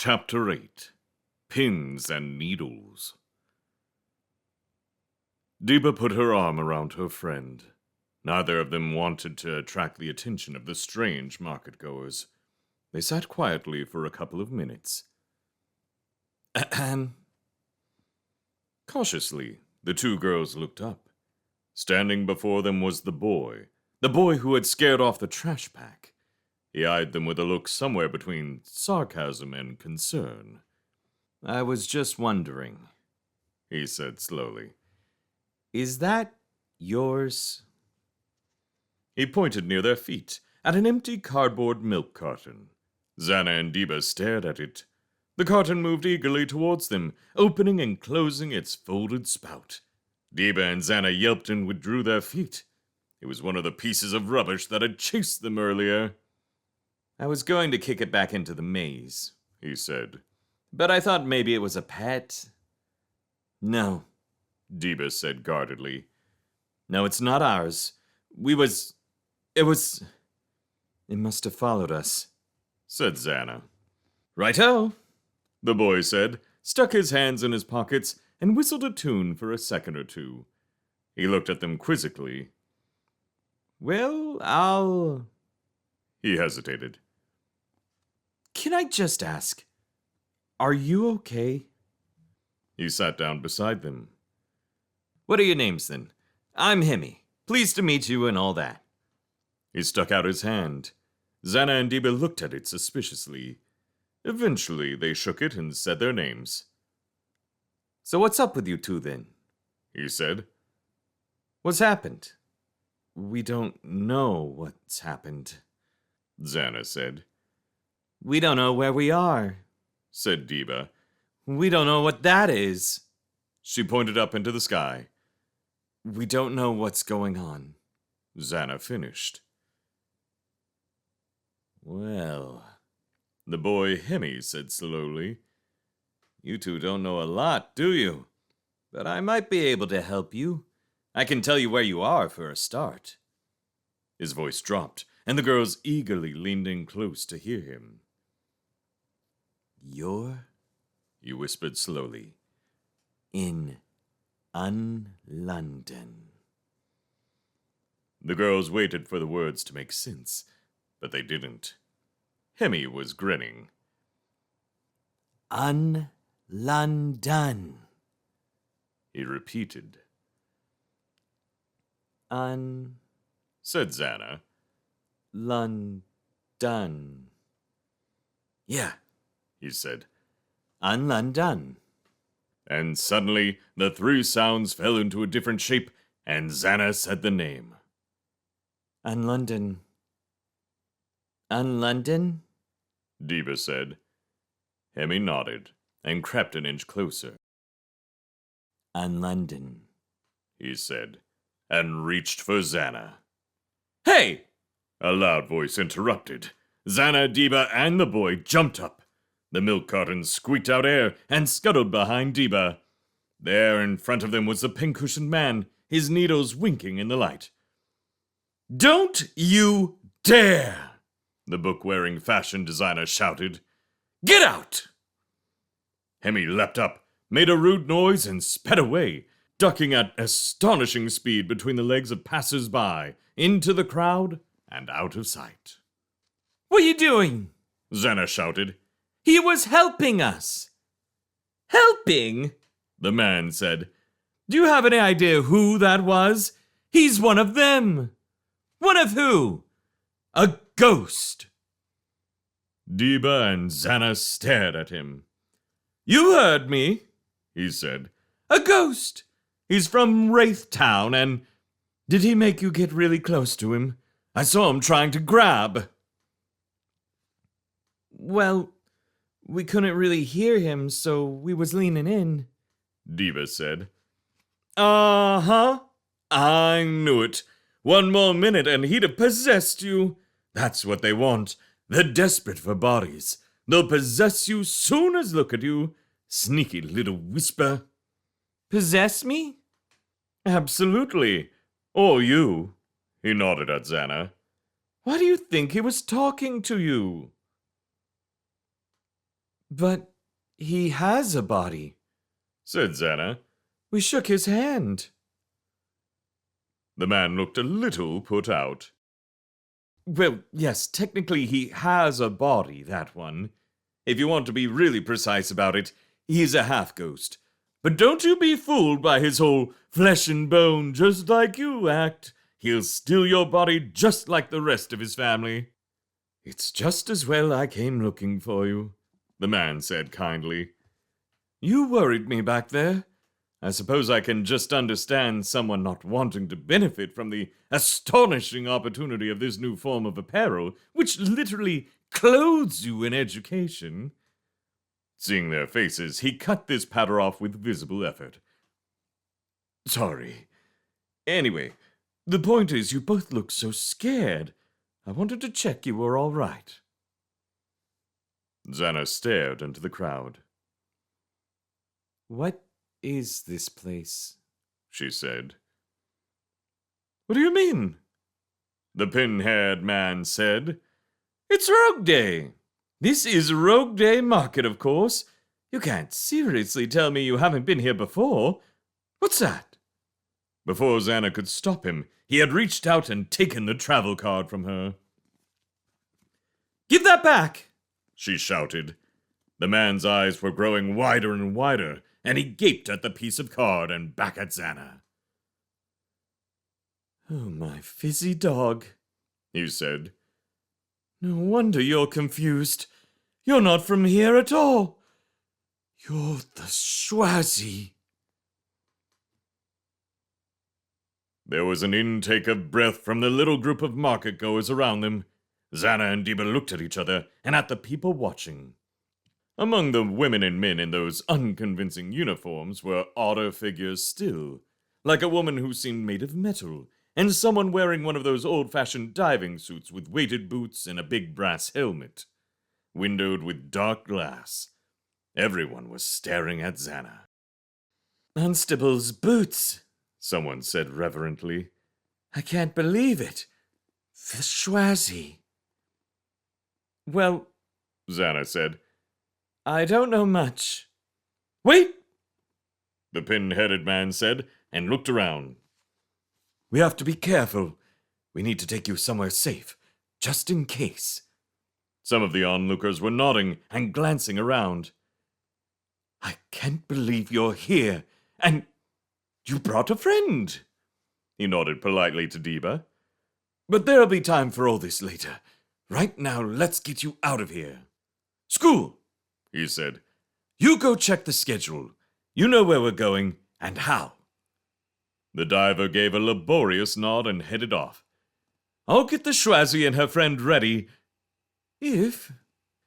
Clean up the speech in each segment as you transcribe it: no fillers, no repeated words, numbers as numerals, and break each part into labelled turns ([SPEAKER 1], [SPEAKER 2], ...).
[SPEAKER 1] Chapter 8 Pins and Needles. Deba put her arm around her friend. Neither of them wanted to attract the attention of the strange market-goers. They sat quietly for a couple of minutes. Ahem. Cautiously, the two girls looked up. Standing before them was the boy who had scared off the trash pack. He eyed them with a look somewhere between sarcasm and concern. "I was just wondering," he said slowly. "Is that yours?" He pointed near their feet, at an empty cardboard milk carton. Xana and Deba stared at it. The carton moved eagerly towards them, opening and closing its folded spout. Deba and Xana yelped and withdrew their feet. It was one of the pieces of rubbish that had chased them earlier. "I was going to kick it back into the maze," he said, "but I thought maybe it was a pet." "No," Deba said guardedly. "No, it's not ours. It must have followed us," said Xana. "Righto," the boy said, stuck his hands in his pockets, and whistled a tune for a second or two. He looked at them quizzically. "Well, He hesitated. "Can I just ask, are you okay?" He sat down beside them. "What are your names, then? I'm Hemi. Pleased to meet you and all that." He stuck out his hand. Xana and Deba looked at it suspiciously. Eventually, they shook it and said their names. "So what's up with you two, then?" he said. "What's happened?" "We don't know what's happened," Xana said. "We don't know where we are," said Deba. "We don't know what that is." She pointed up into the sky. "We don't know what's going on," Xana finished. "Well," the boy Hemi said slowly, "you two don't know a lot, do you? But I might be able to help you. I can tell you where you are for a start." His voice dropped, and the girls eagerly leaned in close to hear him. He whispered slowly, "in London." The girls waited for the words to make sense, but they didn't. Hemi was grinning. London," he repeated. Said Xana. "London." "Yeah," he said. "London." And suddenly, the three sounds fell into a different shape, and Xana said the name. London. London?" Deba said. Hemi nodded and crept an inch closer. "London," he said, and reached for Xana. "Hey!" a loud voice interrupted. Xana, Deba, and the boy jumped up. The milk carton squeaked out air and scuttled behind Deba. There in front of them was the pink-cushioned man, his needles winking in the light. "Don't you dare!" the book-wearing fashion designer shouted. "Get out!" Hemi leapt up, made a rude noise, and sped away, ducking at astonishing speed between the legs of passers-by, into the crowd, and out of sight. "What are you doing?" Xana shouted. "He was helping us." "Helping?" the man said. "Do you have any idea who that was? He's one of them." "One of who?" "A ghost." Deba and Xana stared at him. "You heard me," he said. "A ghost. He's from Wraith Town, and did he make you get really close to him? I saw him trying to grab." "Well, we couldn't really hear him, so we was leaning in," Deba said. "Uh-huh. I knew it. One more minute and he'd have possessed you. That's what they want. They're desperate for bodies. They'll possess you soon as look at you. Sneaky little whisper." "Possess me?" "Absolutely. Or you." He nodded at Xana. "Why do you think he was talking to you?"
[SPEAKER 2] But he has a body,
[SPEAKER 1] said Xana.
[SPEAKER 2] We shook his hand.
[SPEAKER 1] The man looked a little put out.
[SPEAKER 2] Well, yes, technically he has a body, that one. If you want to be really precise about it, he's a half-ghost. But don't you be fooled by his whole flesh and bone just like you act. He'll steal your body just like the rest of his family. It's just as well I came looking for you, the man said kindly. You worried me back there. I suppose I can just understand someone not wanting to benefit from the astonishing opportunity of this new form of apparel, which literally clothes you in education.
[SPEAKER 1] Seeing their faces, he cut this patter off with visible effort.
[SPEAKER 2] Sorry. Anyway, the point is you both look so scared. I wanted to check you were all right.
[SPEAKER 1] Xana stared into the crowd.
[SPEAKER 2] What is this place?
[SPEAKER 1] She said.
[SPEAKER 2] What do you mean?
[SPEAKER 1] The pin-haired man said.
[SPEAKER 2] It's Rogue Day. This is Rogue Day Market, of course. You can't seriously tell me you haven't been here before. What's that?
[SPEAKER 1] Before Xana could stop him, he had reached out and taken the travel card from her.
[SPEAKER 2] Give that back,
[SPEAKER 1] she shouted. The man's eyes were growing wider and wider, and he gaped at the piece of card and back at Xana.
[SPEAKER 2] Oh, my fizzy dog,
[SPEAKER 1] he said.
[SPEAKER 2] No wonder you're confused. You're not from here at all. You're the Schwazi.
[SPEAKER 1] There was an intake of breath from the little group of market-goers around them. Xana and Diba looked at each other and at the people watching. Among the women and men in those unconvincing uniforms were odder figures still, like a woman who seemed made of metal, and someone wearing one of those old-fashioned diving suits with weighted boots and a big brass helmet, windowed with dark glass. Everyone was staring at Xana.
[SPEAKER 2] Unstable's boots,
[SPEAKER 1] someone said reverently.
[SPEAKER 2] I can't believe it. The Schwazi. Well,
[SPEAKER 1] Xana said,
[SPEAKER 2] I don't know much. Wait!
[SPEAKER 1] The pin-headed man said, and looked around.
[SPEAKER 2] We have to be careful. We need to take you somewhere safe, just in case.
[SPEAKER 1] Some of the onlookers were nodding and glancing around.
[SPEAKER 2] I can't believe you're here, and you brought a friend.
[SPEAKER 1] He nodded politely to Diba.
[SPEAKER 2] But there'll be time for all this later. Right now, let's get you out of here. School,
[SPEAKER 1] he said.
[SPEAKER 2] You go check the schedule. You know where we're going and how.
[SPEAKER 1] The diver gave a laborious nod and headed off.
[SPEAKER 2] I'll get the Schwazi and her friend ready. If,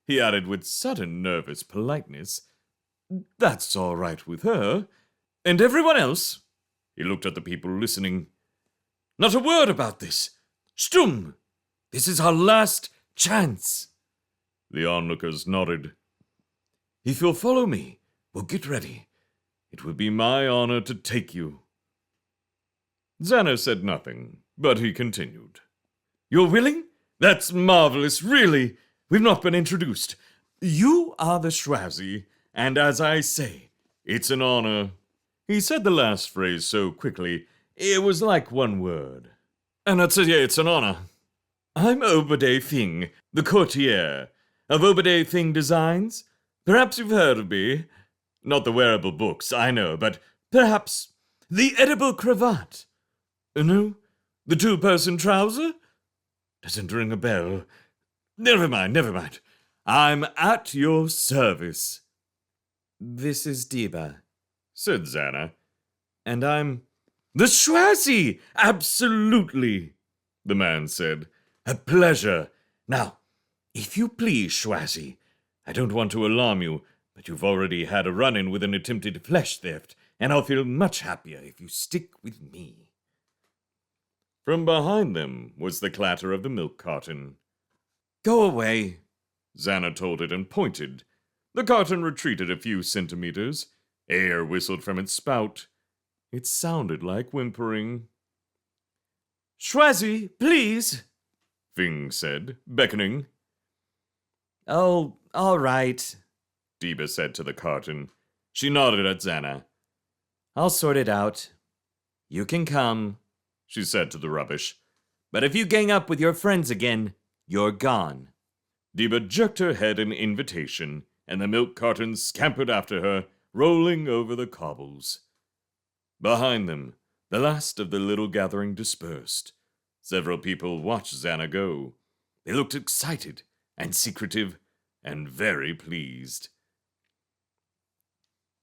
[SPEAKER 2] he added with sudden nervous politeness, that's all right with her. And everyone else, he looked at the people listening, not a word about this. Stumm! This is our last chance.
[SPEAKER 1] The onlookers nodded.
[SPEAKER 2] If you'll follow me, we'll get ready. It would be my honor to take you.
[SPEAKER 1] Xana said nothing, but he continued.
[SPEAKER 2] You're willing? That's marvelous, really. We've not been introduced. You are the Schwazi, and as I say,
[SPEAKER 1] it's an honor. He said the last phrase so quickly, it was like one word.
[SPEAKER 2] And I'd say, yeah, it's an honor. I'm Obade Thing, the courtier of Obade Thing Designs. Perhaps you've heard of me. Not the wearable books, I know, but perhaps the edible cravat. No? The two-person trouser? Doesn't ring a bell. Never mind. I'm at your service. This is Diba,
[SPEAKER 1] said Xana.
[SPEAKER 2] And I'm the Schwazi! Absolutely, the man said. A pleasure. Now, if you please, Schwazi, I don't want to alarm you, but you've already had a run-in with an attempted flesh theft, and I'll feel much happier if you stick with me.
[SPEAKER 1] From behind them was the clatter of the milk carton.
[SPEAKER 2] Go away,
[SPEAKER 1] Xana told it and pointed. The carton retreated a few centimeters. Air whistled from its spout. It sounded like whimpering.
[SPEAKER 2] Schwazi, please,
[SPEAKER 1] Fing said, beckoning.
[SPEAKER 2] Oh, all right,
[SPEAKER 1] Deba said to the carton. She nodded at Xana.
[SPEAKER 2] I'll sort it out. You can come,
[SPEAKER 1] she said to the rubbish.
[SPEAKER 2] But if you gang up with your friends again, you're gone.
[SPEAKER 1] Deba jerked her head in invitation, and the milk carton scampered after her, rolling over the cobbles. Behind them, the last of the little gathering dispersed. Several people watched Xana go. They looked excited and secretive and very pleased.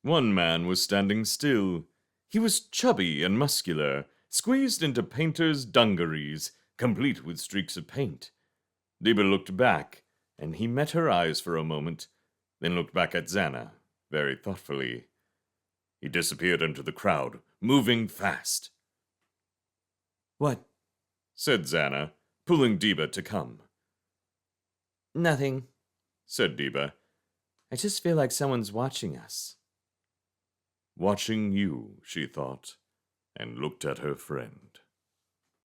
[SPEAKER 1] One man was standing still. He was chubby and muscular, squeezed into painter's dungarees, complete with streaks of paint. Deba looked back, and he met her eyes for a moment, then looked back at Xana, very thoughtfully. He disappeared into the crowd, moving fast.
[SPEAKER 2] What?
[SPEAKER 1] Said Xana, pulling Deba to come.
[SPEAKER 2] Nothing,
[SPEAKER 1] said Deba.
[SPEAKER 2] I just feel like someone's watching us.
[SPEAKER 1] Watching you, she thought, and looked at her friend.